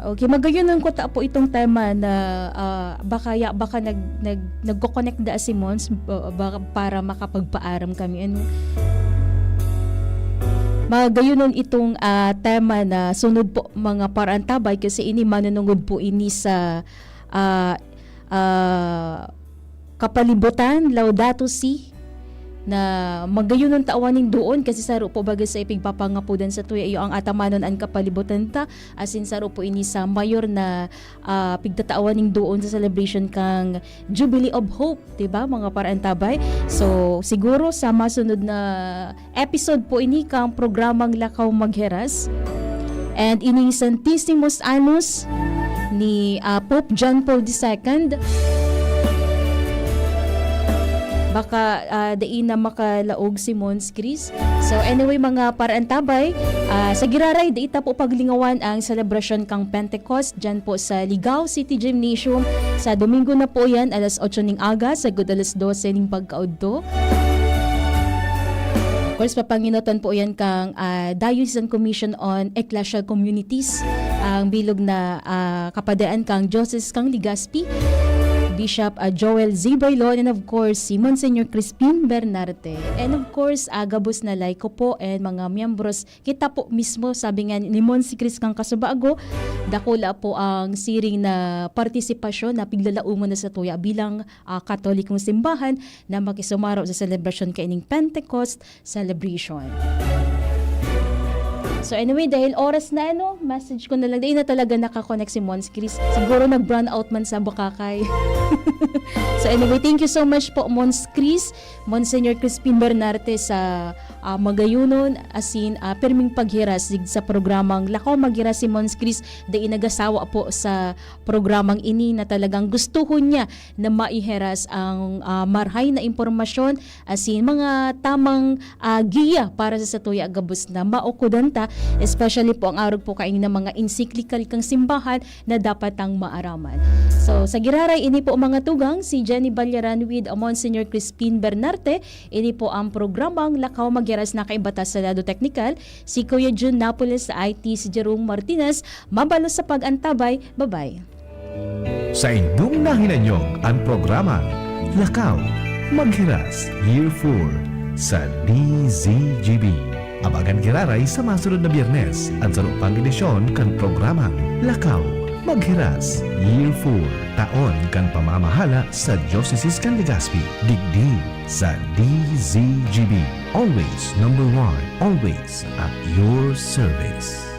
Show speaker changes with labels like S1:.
S1: Okay, magayon ko ta po itong tema na baka nagko-connect da si Mons baka para makapagpaaram kami ano. Magayon itong tema na sunod po mga parantabay kasi ini manunungod po ini sa kapalibutan Laudato Si na magayon ng tawaning doon kasi saro po bagay sa ipigpapangapudan sa tuya iyo ang atamanon ang kapalibutan ta asin saro po ini sa mayor na pigtatawaning doon sa celebration kang Jubilee of Hope, diba mga parantabay? So siguro sa masunod na episode po ini kang programang Lakaw Magheras and ining Santissimos Annus ni Pope John Paul II baka dai na makalaog si Mons Chris. So anyway mga parantabay, sa Giraray dai ta po paglingawan ang selebrasyon kang Pentecost dyan po sa Ligao City Gymnasium. Sa Domingo na po yan, alas 8 ning aga, sagod alas 12 ning pagkaudto. Of course, papanginoton po yan kang Diocesan Commission on Ecclesial Communities, ang bilog na kapadaan kang Joses kang Ligaspi, Bishop Joel Z. Bailon, and of course si Monsignor Crispin Bernarte, and of course Gabos na Laiko po and mga miyembros kita po mismo. Sabi nga ni Monsi Chris kang Kasubago, dakula po ang siring na partisipasyon na piglalaungon na sa tuya bilang Katolikong simbahan na makisumaro sa celebration kaining Pentecost celebration. So anyway, dahil oras na message ko na lang. Dahil na talaga nakakonect si Mons Chris. Siguro nag-brown out man sa Bukakay. So anyway, thank you so much po Mons Chris, Monsignor Crispin Bernarte sa magayunon asin perming paghiras sa programang Lakaw Maghiras si Mons Chris. Dahil nagasawa po sa programang ini na talagang gustuhon niya na maiheras ang marhay na impormasyon asin mga tamang giya para sa Satuya Gabos na maukudanta, especially po ang arog po kain ng mga encyclical kang simbahan na dapat ang maaraman. So sa Giraray, ini po mga tugang si Jenny Balyaran with Monsignor Crispin Bernarte. Ini po ang programang Lakaw Maghiras na kaibatas sa lado teknikal. Si Kuya Jun Napoles sa IT, si Jerome Martinez. Mabalo sa pag-antabay. Bye-bye.
S2: Sa inyong nahinanyong ang programa Lakaw Maghiras Year 4 sa DZGB. Abagan Giraray sa masunod na Biyernes ang sarupang edisyon kan programang Lakaw Maghiras Year 4 taon kan pamamahala sa Diocese kan Legazpi digdi sa DZGB. Always number 1, always at your service.